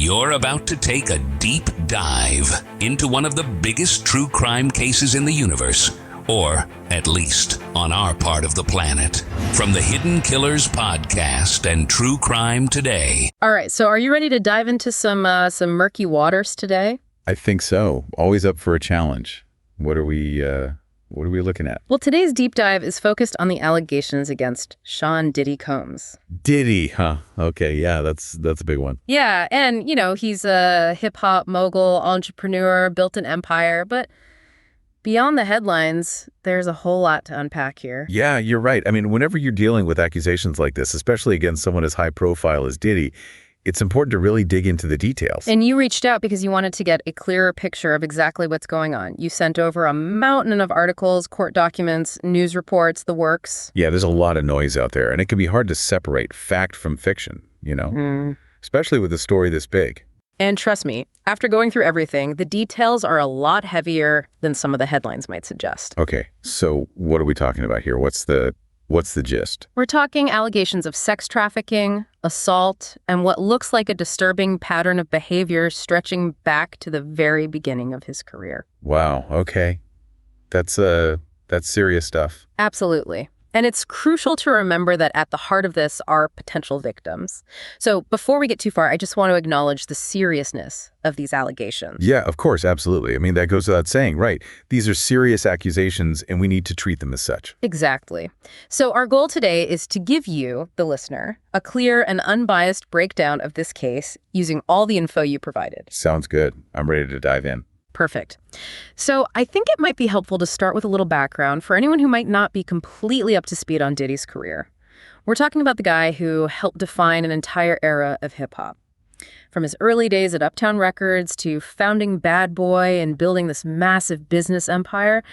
You're about to take a deep dive into one of the biggest true crime cases in the universe, or at least on our part of the planet. From the Hidden Killers podcast and True Crime Today. All right, so are you ready to dive into some murky waters today? I think so. Always up for a challenge. What are we looking at? Well, today's deep dive is focused on the allegations against Sean Diddy Combs. Diddy, huh? Okay, yeah, that's a big one. Yeah, and, he's a hip-hop mogul, entrepreneur, built an empire, but beyond the headlines, there's a whole lot to unpack here. Yeah, you're right. I mean, whenever you're dealing with accusations like this, especially against someone as high profile as Diddy, it's important to really dig into the details. And you reached out because you wanted to get a clearer picture of exactly what's going on. You sent over a mountain of articles, court documents, news reports, the works. Yeah, there's a lot of noise out there, and it can be hard to separate fact from fiction, especially with a story this big. And trust me, after going through everything, the details are a lot heavier than some of the headlines might suggest. Okay, so what are we talking about here? What's the gist? We're talking allegations of sex trafficking, assault, and what looks like a disturbing pattern of behavior stretching back to the very beginning of his career. Wow, okay. That's serious stuff. Absolutely. And it's crucial to remember that at the heart of this are potential victims. So before we get too far, I just want to acknowledge the seriousness of these allegations. Yeah, of course, absolutely. I mean, that goes without saying, right? These are serious accusations, and we need to treat them as such. Exactly. So our goal today is to give you, the listener, a clear and unbiased breakdown of this case using all the info you provided. Sounds good. I'm ready to dive in. Perfect. So I think it might be helpful to start with a little background for anyone who might not be completely up to speed on Diddy's career. We're talking about the guy who helped define an entire era of hip-hop. From his early days at Uptown Records to founding Bad Boy and building this massive business empire,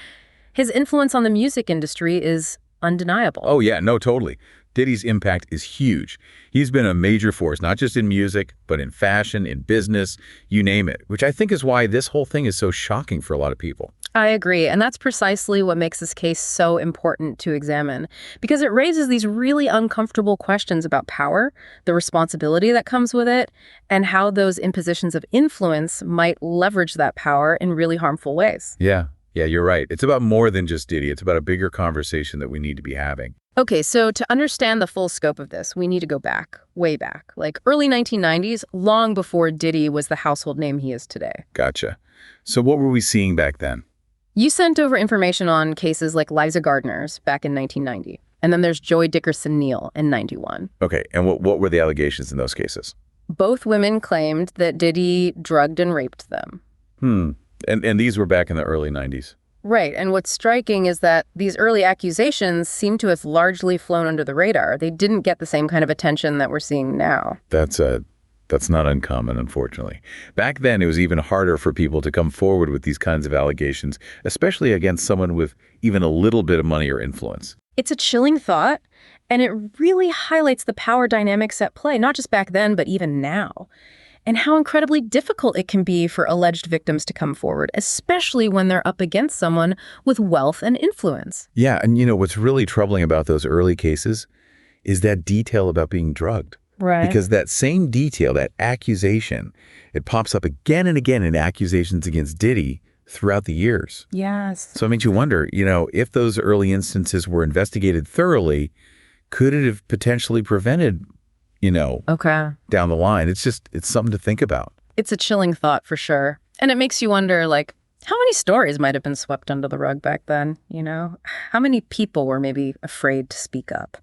his influence on the music industry is undeniable. Oh, yeah, no, totally. Diddy's impact is huge. He's been a major force, not just in music, but in fashion, in business, you name it, which I think is why this whole thing is so shocking for a lot of people. I agree, and that's precisely what makes this case so important to examine, because it raises these really uncomfortable questions about power, the responsibility that comes with it, and how those impositions of influence might leverage that power in really harmful ways. Yeah, you're right. It's about more than just Diddy. It's about a bigger conversation that we need to be having. Okay, so to understand the full scope of this, we need to go back, way back, like early 1990s, long before Diddy was the household name he is today. Gotcha. So what were we seeing back then? You sent over information on cases like Liza Gardner's back in 1990, and then there's Joy Dickerson-Neal in 91. Okay, and what were the allegations in those cases? Both women claimed that Diddy drugged and raped them. And these were back in the early 90s. Right, and what's striking is that these early accusations seem to have largely flown under the radar. They didn't get the same kind of attention that we're seeing now. That's not uncommon, unfortunately. Back then, it was even harder for people to come forward with these kinds of allegations, especially against someone with even a little bit of money or influence. It's a chilling thought, and it really highlights the power dynamics at play, not just back then, but even now, and how incredibly difficult it can be for alleged victims to come forward, especially when they're up against someone with wealth and influence. Yeah, and what's really troubling about those early cases is that detail about being drugged. Right. Because that same detail, that accusation, it pops up again and again in accusations against Diddy throughout the years. Yes. So it makes you wonder, if those early instances were investigated thoroughly, could it have potentially prevented down the line? It's something to think about. It's a chilling thought for sure. And it makes you wonder, how many stories might have been swept under the rug back then, How many people were maybe afraid to speak up?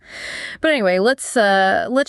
But anyway, let's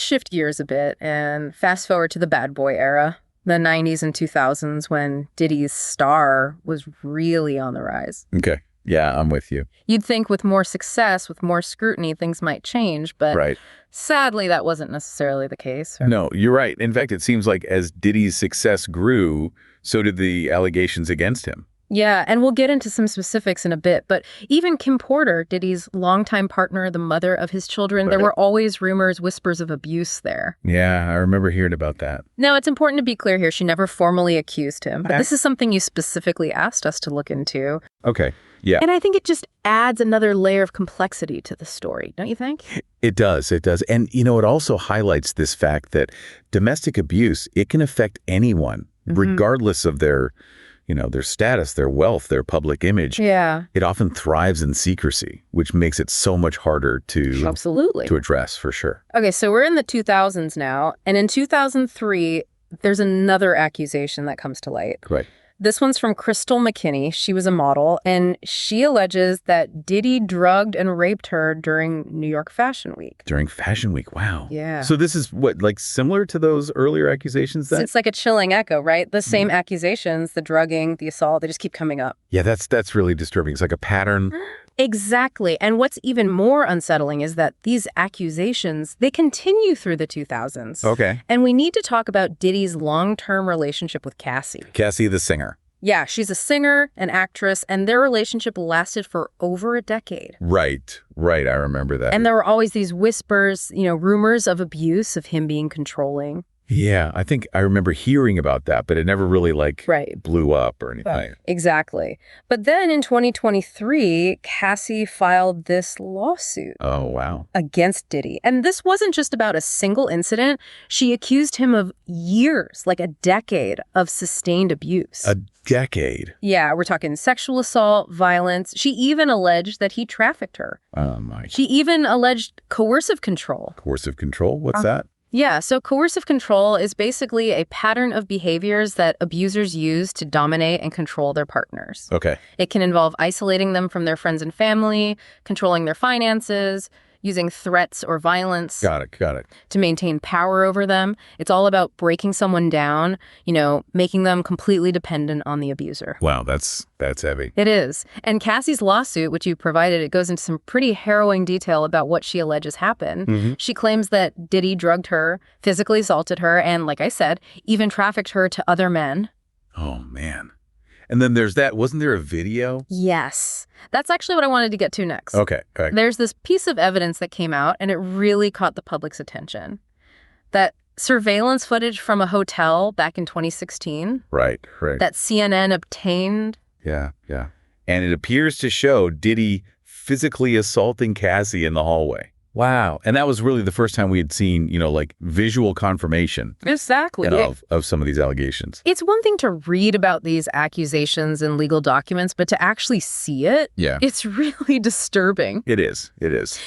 shift gears a bit and fast forward to the Bad Boy era, the 90s and 2000s, when Diddy's star was really on the rise. Okay. Yeah, I'm with you. You'd think with more success, with more scrutiny, things might change, but right. Sadly, that wasn't necessarily the case. No, you're right. In fact, it seems like as Diddy's success grew, so did the allegations against him. Yeah, and we'll get into some specifics in a bit, but even Kim Porter, Diddy's longtime partner, the mother of his children, There were always rumors, whispers of abuse there. Yeah, I remember hearing about that. Now, it's important to be clear here, she never formally accused him, but this is something you specifically asked us to look into. Okay. Yeah. And I think it just adds another layer of complexity to the story, don't you think? It does. It does. And, it also highlights this fact that domestic abuse, it can affect anyone, regardless of their status, their wealth, their public image. Yeah. It often thrives in secrecy, which makes it so much harder to Absolutely. to address, for sure. Okay, so we're in the 2000s now, and in 2003, there's another accusation that comes to light. Right. This one's from Crystal McKinney. She was a model, and she alleges that Diddy drugged and raped her during New York Fashion Week. During Fashion Week, wow. Yeah. So this is what, like similar to those earlier accusations then? It's like a chilling echo, right? The same accusations, the drugging, the assault, they just keep coming up. Yeah, that's really disturbing. It's like a pattern. Exactly. And what's even more unsettling is that these accusations, they continue through the 2000s. Okay. And we need to talk about Diddy's long-term relationship with Cassie. Cassie the singer. Yeah, she's a singer, an actress, and their relationship lasted for over a decade. Right. I remember that. And there were always these whispers, rumors of abuse, of him being controlling. Yeah, I think I remember hearing about that, but it never really Right. blew up or anything. Exactly. But then in 2023, Cassie filed this lawsuit Oh, wow. against Diddy. And this wasn't just about a single incident. She accused him of years, like a decade of sustained abuse. A decade. Yeah, we're talking sexual assault, violence. She even alleged that he trafficked her. Oh, my. She even alleged coercive control. Coercive control? What's that? Yeah, so coercive control is basically a pattern of behaviors that abusers use to dominate and control their partners. Okay. It can involve isolating them from their friends and family, controlling their finances, using threats or violence Got it. to maintain power over them. It's all about breaking someone down, making them completely dependent on the abuser. Wow, that's heavy. It is. And Cassie's lawsuit, which you provided, it goes into some pretty harrowing detail about what she alleges happened. She claims that Diddy drugged her, physically assaulted her, and, like I said, even trafficked her to other men. Oh, man. And then there's that. Wasn't there a video? Yes. That's actually what I wanted to get to next. Okay. There's this piece of evidence that came out, and it really caught the public's attention. That surveillance footage from a hotel back in 2016. Right. That CNN obtained. Yeah. And it appears to show Diddy physically assaulting Cassie in the hallway. Wow. And that was really the first time we had seen, visual confirmation Exactly. of some of these allegations. It's one thing to read about these accusations in legal documents, but to actually see it, Yeah. it's really disturbing. It is.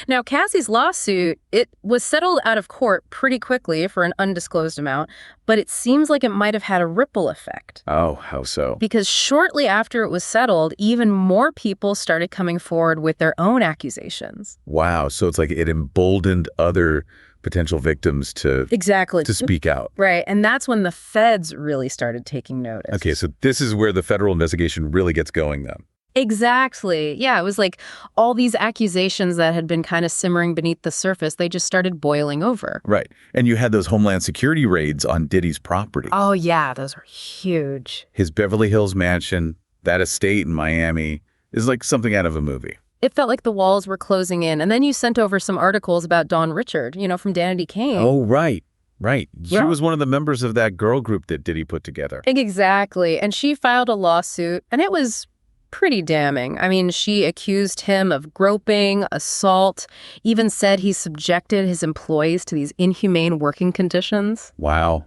Now, Cassie's lawsuit, it was settled out of court pretty quickly for an undisclosed amount, but it seems like it might have had a ripple effect. Oh, how so? Because shortly after it was settled, even more people started coming forward with their own accusations. Wow. So it's like it emboldened other potential victims to Exactly. speak out. Right. And that's when the feds really started taking notice. Okay, so this is where the federal investigation really gets going then. Exactly. Yeah, it was like all these accusations that had been kind of simmering beneath the surface, they just started boiling over. Right. And you had those Homeland Security raids on Diddy's property. Oh, yeah, those were huge. His Beverly Hills mansion, that estate in Miami, is like something out of a movie. It felt like the walls were closing in. And then you sent over some articles about Dawn Richard, from Danity Kane. Oh, right. She Yeah. was one of the members of that girl group that Diddy put together. Exactly. And she filed a lawsuit, and it was pretty damning. I mean, she accused him of groping, assault, even said he subjected his employees to these inhumane working conditions. Wow.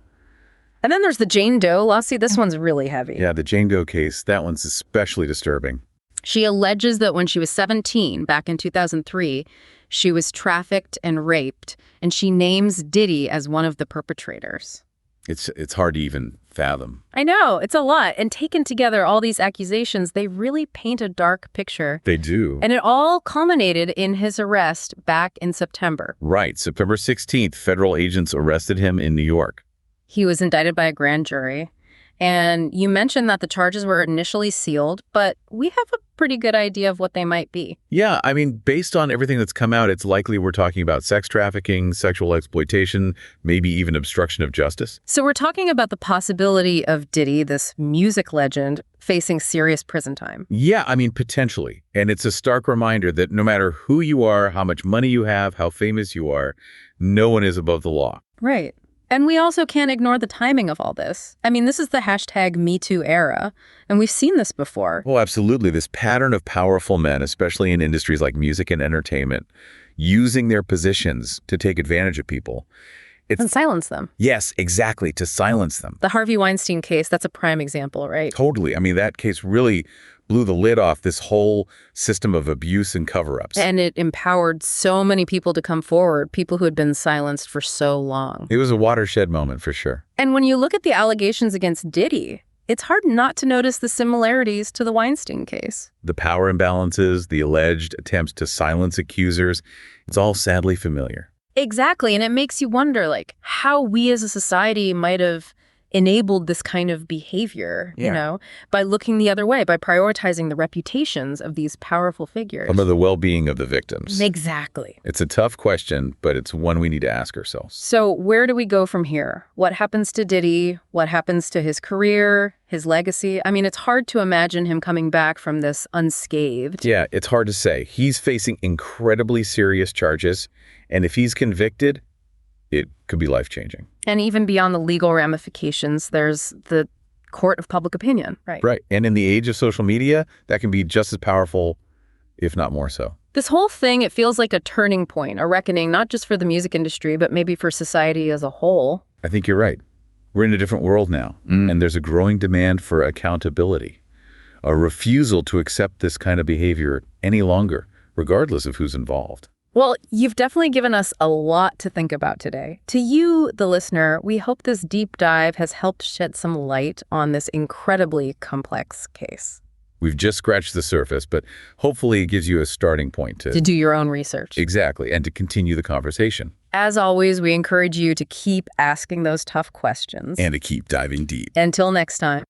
And then there's the Jane Doe lawsuit. This one's really heavy. Yeah, the Jane Doe case, that one's especially disturbing. She alleges that when she was 17, back in 2003, she was trafficked and raped, and she names Diddy as one of the perpetrators. It's hard to even fathom. I know, it's a lot. And taken together, all these accusations, they really paint a dark picture. They do. And it all culminated in his arrest back in September. Right. September 16th, federal agents arrested him in New York. He was indicted by a grand jury. And you mentioned that the charges were initially sealed, but we have a pretty good idea of what they might be. Yeah, I mean, based on everything that's come out, it's likely we're talking about sex trafficking, sexual exploitation, maybe even obstruction of justice. So we're talking about the possibility of Diddy, this music legend, facing serious prison time. Yeah, I mean, potentially. And it's a stark reminder that no matter who you are, how much money you have, how famous you are, no one is above the law. Right. And we also can't ignore the timing of all this. I mean, this is the #MeToo era, and we've seen this before. Oh, absolutely. This pattern of powerful men, especially in industries like music and entertainment, using their positions to take advantage of people. And silence them. Yes, exactly, to silence them. The Harvey Weinstein case, that's a prime example, right? Totally. I mean, that case really blew the lid off this whole system of abuse and cover-ups. And it empowered so many people to come forward, people who had been silenced for so long. It was a watershed moment for sure. And when you look at the allegations against Diddy, it's hard not to notice the similarities to the Weinstein case. The power imbalances, the alleged attempts to silence accusers, it's all sadly familiar. Exactly, and it makes you wonder, like, how we as a society might have enabled this kind of behavior, you know, by looking the other way, by prioritizing the reputations of these powerful figures. Some of the well-being of the victims. Exactly. It's a tough question, but it's one we need to ask ourselves. So where do we go from here? What happens to Diddy? What happens to his career, his legacy? I mean, it's hard to imagine him coming back from this unscathed. Yeah, it's hard to say. He's facing incredibly serious charges, and if he's convicted, it could be life-changing. And even beyond the legal ramifications, there's the court of public opinion, right? Right. And in the age of social media, that can be just as powerful, if not more so. This whole thing, it feels like a turning point, a reckoning, not just for the music industry, but maybe for society as a whole. I think you're right. We're in a different world now, and there's a growing demand for accountability, a refusal to accept this kind of behavior any longer, regardless of who's involved. Well, you've definitely given us a lot to think about today. To you, the listener, we hope this deep dive has helped shed some light on this incredibly complex case. We've just scratched the surface, but hopefully it gives you a starting point to do your own research. Exactly, and to continue the conversation. As always, we encourage you to keep asking those tough questions. And to keep diving deep. Until next time.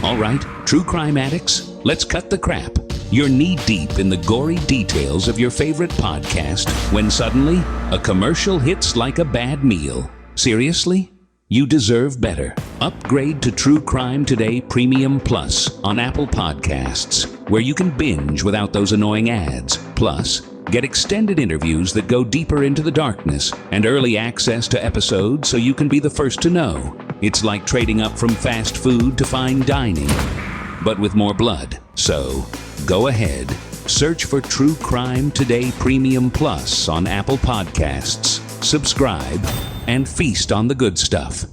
All right, true crime addicts, let's cut the crap. You're knee-deep in the gory details of your favorite podcast when suddenly a commercial hits like a bad meal. Seriously? You deserve better. Upgrade to True Crime Today Premium Plus on Apple Podcasts, where you can binge without those annoying ads. Plus, get extended interviews that go deeper into the darkness and early access to episodes so you can be the first to know. It's like trading up from fast food to fine dining, but with more blood. So, go ahead, search for True Crime Today Premium Plus on Apple Podcasts, subscribe, and feast on the good stuff.